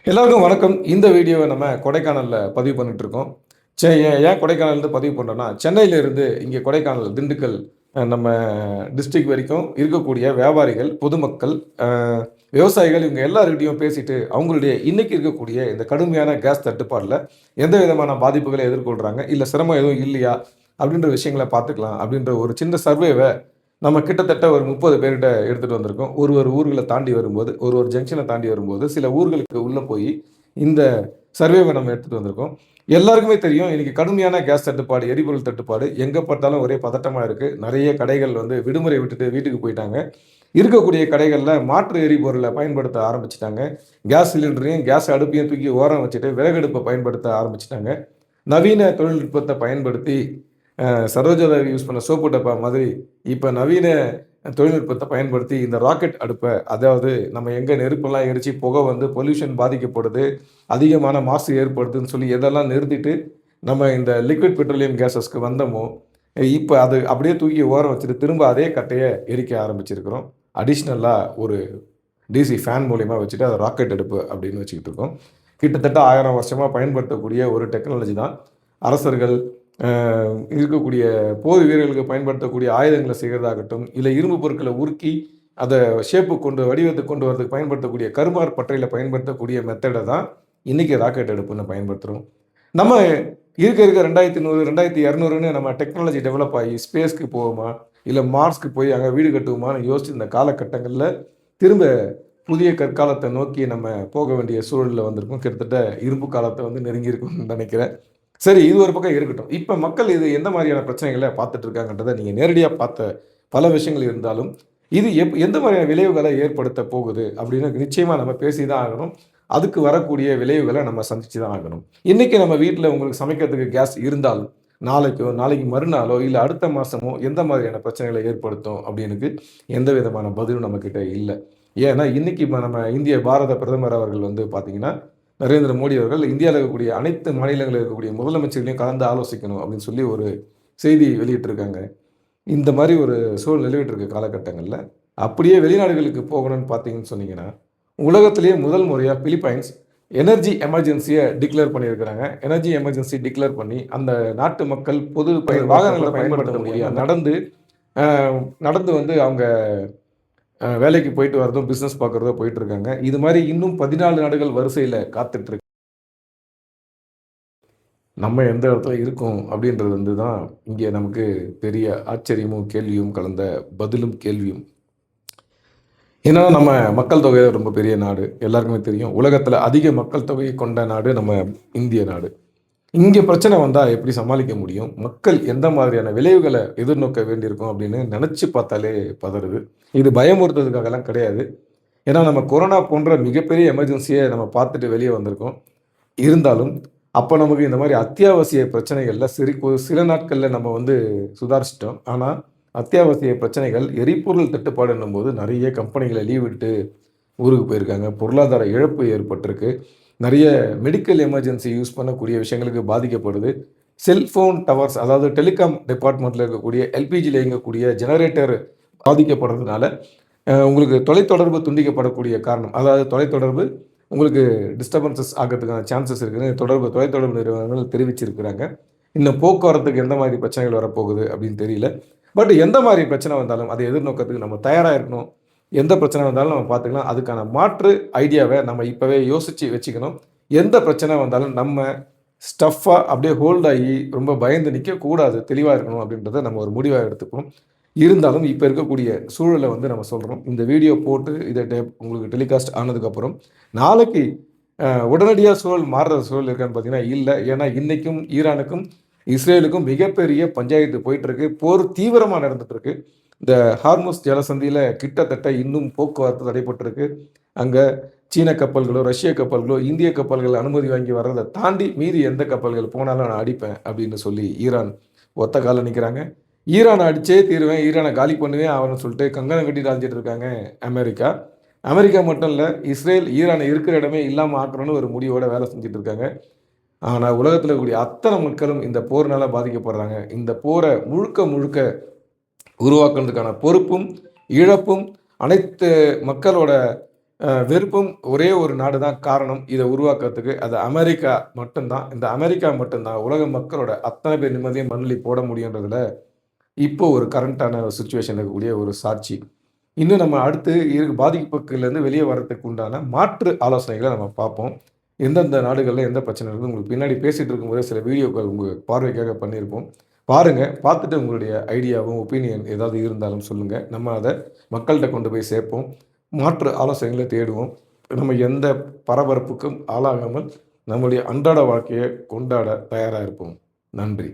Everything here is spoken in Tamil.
எல்லாருக்கும் வணக்கம். இந்த வீடியோவை நம்ம கொடைக்கானலில் பதிவு பண்ணிட்டு இருக்கோம். ஏன் கொடைக்கானல்லேருந்து பதிவு பண்ணுறோன்னா, சென்னையிலேருந்து இங்கே கொடைக்கானல், திண்டுக்கல் நம்ம டிஸ்ட்ரிக்ட் வரைக்கும் இருக்கக்கூடிய வியாபாரிகள், பொதுமக்கள், அ விவசாயிகள் இவங்க எல்லார்கிட்டயும் பேசிட்டு, அவங்களுடைய இன்னைக்கு இருக்கக்கூடிய இந்த கடுமையான கேஸ் தட்டுப்பாடுல எந்த விதமான பாதிப்புகளை எதிர்கொள்றாங்க, இல்ல சிரமம் எதுவும் இல்லையா? அப்படின்ற விஷயங்கள பார்த்துக்கலாம். அப்படின்ற ஒரு சின்ன சர்வேவ நம்ம கிட்டத்தட்ட ஒரு 30 பேர்கிட்ட எடுத்துட்டு வந்திருக்கோம். ஒரு ஊர்கள தாண்டி வரும்போது, ஒரு ஜங்ஷன தாண்டி வரும்போது, சில ஊர்களுக்கு உள்ள போயி, இந்த சர்வேவ நம்ம எடுத்துட்டு வந்திருக்கோம். எல்லாருக்குமே தெரியும், இன்னைக்கு கடுமையான கேஸ் தட்டுப்பாடு, எரிபொருள் தட்டுப்பாடு, எங்க பார்த்தாலும் ஒரே பதட்டமா இருக்கு. நெறைய கடைகள் வந்து விடுமுறை விட்டுட்டு வீட்டுக்கு போயிட்டாங்க. இருக்கக்கூடிய கடைகள்ல மாற்று எரிபொருள பயன்படுத்த ஆரம்பிச்சுட்டாங்க. கேஸ் சிலிண்டரையும், கேஸ் அடுப்பையும் தூக்கி ஓரம் வச்சுட்டு, விறகடுப்ப பயன்படுத்த ஆரம்பிச்சுட்டாங்க. நவீன தொழில்நுட்பத்த பயன்படுத்தி சரோஜாதேவி யூஸ் பண்ண சோப்பு டப்பா மாதிரி, இப்ப நவீன தொழில்நுட்பத்த பயன்படுத்தி இந்த ராக்கெட் அடுப்ப, அதாவது நம்ம எங்க நெருப்பெல்லாம் எரிச்சு புகை வந்து பொல்யூஷன் பாதிக்கப்படுது, அதிகமான மாசு ஏற்படுதுன்னு சொல்லி எதெல்லாம் நிறுத்திட்டு, நம்ம இந்த லிக்விட் பெட்ரோலியம் கேஸஸ்க்கு வந்தோமோ, இப்ப அது அப்படியே தூக்கி ஓரம் வச்சுட்டு, திரும்ப அதே கட்டைய எரிக்க ஆரம்பிச்சிருக்கிறோம். அடிஷனலா ஒரு டிசி ஃபேன் மூலியமா வச்சுட்டு, அத ராக்கெட் அடுப்பு அப்படின்னு வச்சுக்கிட்டு இருக்கோம். கிட்டத்தட்ட 1000 வருஷமா பயன்படுத்தக்கூடிய ஒரு டெக்னாலஜி தான். அரசர்கள், அ இருக்கக்கூடிய போர் வீரர்களுக்கு பயன்படுத்தக்கூடிய ஆயுதங்கள செய்றதாகட்டும், இல்ல இரும்பு பொருட்கள உருக்கி, அத ஷேப்புக்கு வடிவத்துக்கு கொண்டு வரதுக்கு பயன்படுத்தக்கூடிய கருமார் பட்றையில பயன்படுத்தக்கூடிய மெத்தட தான் இன்னைக்கு ராக்கெட் அடுப்புன்னு பயன்படுத்துறோம். நம்ம இருக்க 2100, 2200ன்னு நம்ம டெக்னாலஜி டெவலப் ஆகி ஸ்பேஸ்க்கு போவோமா? இல்ல மார்ஸ்க்கு போய் அங்க வீடு கட்டுவோமான்னு யோசிச்சிருந்த காலகட்டங்கள்ல, திரும்ப புதிய கற்காலத்த நோக்கி நம்ம போக வேண்டிய சூழல்ல வந்திருக்கோம். கிட்டத்தட்ட இரும்பு காலத்த வந்து நெருங்கியிருக்கோம்னு நெனைக்கிறேன். சரி, இது ஒரு பக்கம் இருக்கட்டும். இப்ப மக்கள் இது எந்த மாரியான பிரச்சனைகள பார்த்துட்டு இருக்காங்கன்றத நீங்க நேரடியா பார்த்த பல விஷயங்கள் இருந்தாலும், இது எந்த மாரியான விளைவுகள ஏற்படுத்த போகுது அப்படின்னு நிச்சயமா நம்ம பேசி தான் ஆகணும். அதுக்கு வரக்கூடிய விளைவுகள நம்ம சந்திச்சு தான் ஆகணும். இன்னைக்கு நம்ம வீட்ல உங்களுக்கு சமைக்கிறதுக்கு கேஸ் இருந்தாலும், நாளைக்கோ, நாளைக்கு மறுநாளோ, இல்ல அடுத்த மாசமோ எந்த மாதிரியான பிரச்சனைகள ஏற்படுத்தும் அப்படின்னுக்கு எந்த விதமான பதிலும் நம்மகிட்ட இல்ல. ஏன்னா, இன்னைக்கு நம்ம இந்திய பாரத பிரதமர் அவர்கள் வந்து பார்த்தீங்கன்னா, நரேந்திர மோடி அவர்கள் இந்தியால இருக்கக்கூடிய அனைத்து மாநிலங்கள்ல இருக்கக்கூடிய முதலமைச்சர்களையும் கலந்து ஆலோசிக்கணும் அப்படின்னு சொல்லி ஒரு செய்தி வெளியிட்டிருக்காங்க. இந்த மாரி ஒரு சூழல் நிலவிட்டு இருக்க காலகட்டங்கள்ல, அப்படியே வெளிநாடுகளுக்கு போகணும்னு பார்த்தீங்கன்னு சொன்னீங்கன்னா, உலகத்திலேயே முதல் முறையா பிலிப்பைன்ஸ் எனர்ஜி எமர்ஜென்சிய டிக்ளேர் பண்ணியிருக்கிறாங்க. எனர்ஜி எமர்ஜென்சி டிக்ளேர் பண்ணி, அந்த நாட்டு மக்கள் பொது வாகனங்கள பயன்படுத்த முடியாது. நடந்து அ நடந்து வந்து அவங்க வேலைக்கு போயிட்டு வரதும், பிசினஸ் பார்க்குறதோ போயிட்டு இருக்காங்க. இது மாரி இன்னும் 14 நாடுகள் வரிசையில காத்துட்டு இருக்கு. நம்ம எந்த இடத்துல இருக்கோம் அப்படின்றது வந்து தான் இங்கே நமக்கு பெரிய ஆச்சரியமும், கேள்வியும் கலந்த பதிலும், கேள்வியும். ஏன்னா நம்ம மக்கள் தொகையில ரொம்ப பெரிய நாடு. எல்லாருக்குமே தெரியும். உலகத்தில அதிக மக்கள் தொகை கொண்ட நாடு நம்ம இந்திய நாடு. இங்க பிரச்சனை வந்தா எப்படி சமாளிக்க முடியும்? மக்கள் எந்த மாதிரியான விளைவுகள எதிர்நோக்க வேண்டியிருக்கும் அப்படின்னு நெனச்சு பார்த்தாலே பதறுது. இது பயமுறுத்துறதுக்காகலாம் கிடையாது. ஏன்னா நம்ம கொரோனா போன்ற மிகப்பெரிய எமர்ஜென்சிய நம்ம பார்த்துட்டு வெளிய வந்திருக்கோம். இருந்தாலும், அப்ப நமக்கு இந்த மாரி அத்தியாவசிய பிரச்சனைகள்ல சில நாட்கள்ல நம்ம வந்து சுதாரிச்சுட்டோம். ஆனா, அத்தியாவசிய பிரச்சனைகள் எரிபொருள் தட்டுப்பாடுன்னும்போது நெறைய கம்பெனிகள லீவ் விட்டு ஊருக்கு போயிருக்காங்க. பொருளாதார இழப்பு ஏற்பட்டிருக்கு. நெறைய மெடிக்கல் எமர்ஜென்சி யூஸ் பண்ணக்கூடிய விஷயங்களுக்கு பாதிக்கப்படுது. செல்ஃபோன் டவர்ஸ், அதாவது டெலிகாம் டிபார்ட்மெண்ட்ல இருக்கக்கூடிய எல்பிஜில இயங்கக்கூடிய ஜெனரேட்டர் பாதிக்கப்படுறதுனால, உங்களுக்கு தொலைத்தொடர்பு துண்டிக்கப்படக்கூடிய காரணம். அதாவது தொலைத்தொடர்பு உங்களுக்கு டிஸ்டர்பன்சஸ் ஆகறதுக்கான சான்சஸ் இருக்குன்னு தொலைத்தொடர்பு நிறுவனங்கள் தெரிவிச்சிருக்கிறாங்க. இன்னும் போக்குவரத்துக்கு எந்த மாரி பிரச்சனைகள் வரப்போகுது அப்படின்னு தெரியல. பட் எந்த மாரி பிரச்சனை வந்தாலும் அதை எதிர்நோக்கறதுக்கு நம்ம தயாரா இருக்கணும். எந்த பிரச்சனை வந்தாலும் நம்ம பார்த்துக்கலாம். அதுக்கான மாற்று ஐடியாவ நம்ம இப்பவே யோசிச்சு வச்சுக்கணும். எந்த பிரச்சனை வந்தாலும் நம்ம ஸ்டஃப்பா அப்படியே ஹோல்ட் ஆகி ரொம்ப பயந்து நிக்கக்கூடாது. தெளிவா இருக்கணும் அப்படின்றத நம்ம ஒரு முடிவா எடுத்துப்போம். இருந்தாலும் இப்ப இருக்கக்கூடிய சூழல வந்து நம்ம சொல்றோம். இந்த வீடியோ போட்டு இத உங்களுக்கு டெலிகாஸ்ட் ஆனதுக்கப்புறம், நாளைக்கு உடனடியா சூழல் மாறுற சூழல் இருக்கான்னு பார்த்தீங்கன்னா, இல்ல. ஏன்னா இன்னைக்கும் ஈரானுக்கும், இஸ்ரேலுக்கும் மிகப்பெரிய பஞ்சாயத்து போயிட்டு இருக்கு. போர் தீவிரமா நடந்துட்டு இருக்கு. இந்த ஹார்முஸ் ஜலசந்தியில கிட்டத்தட்ட இன்னும் போக்குவரத்து தடைப்பட்டிருக்கு. அங்க சீன கப்பல்களோ, ரஷ்ய கப்பல்களோ, இந்திய கப்பல்கள் அனுமதி வாங்கி வர்றத தாண்டி மீதி எந்த கப்பல்கள் போனாலும் நான் அடிப்பேன் அப்படின்னு சொல்லி ஈரான் ஒத்த கால்ல நிக்கிறாங்க. ஈரான அடிச்சே தீருவேன், ஈரான காலி பண்ணுவேன் ஆவன்னு சொல்லிட்டு கங்கணம் கட்டிட்டு அலைஞ்சிட்டு இருக்காங்க அமெரிக்கா. அமெரிக்கா மட்டும் இல்ல, இஸ்ரேல் ஈரான இருக்கிற இடமே இல்லாம ஆக்கணும்னு ஒரு முடிவோட வேலை செஞ்சுட்டு இருக்காங்க. ஆனா உலகத்துல இருக்கக்கூடிய அத்தனை மக்களும் இந்த போர்னால பாதிக்கப்படுறாங்க. இந்த போர முழுக்க முழுக்க உருவாக்குனதுக்கான பொறுப்பும், இழப்பும் அனைத்து மக்களோட வெறுப்பும் ஒரே ஒரு நாடு தான் காரணம். இத உருவாக்குறதுக்கு. அது அமெரிக்கா மட்டும் தான். இந்த அமெரிக்கா மட்டும் தான் உலக மக்களோட அத்தனை பேர் நிம்மதியும் மண்ணள்ளி போட முடியுன்றதுல, இப்போ ஒரு கரண்ட்டான சிச்சுவேஷன்ல இருக்கக்கூடிய ஒரு சாட்சி. இன்னும் நம்ம அடுத்து பாதிப்புகள்லேருந்து வெளிய வரதுக்கு உண்டான மாற்று ஆலோசனைகள நம்ம பார்ப்போம். எந்தெந்த நாடுகள்ல எந்த பிரச்சனை இருக்குன்னு உங்களுக்கு பின்னாடி பேசிட்டு இருக்கும்போதே சில வீடியோக்கள் உங்க பார்வைக்காக பண்ணியிருப்போம். பாருங்க. பார்த்துட்டு உங்களுடைய ஐடியாவும், ஒப்பீனியன் ஏதாவது இருந்தாலும் சொல்லுங்க. நம்ம அத மக்கள்ட்ட கொண்டு போய் சேர்ப்போம். மாற்று ஆலோசனைகள தேடுவோம். நம்ம எந்த பரபரப்புக்கும் ஆளாகாமல் நம்முடைய அன்றாட வாழ்க்கைய கொண்டாட தயாரா இருப்போம். நன்றி.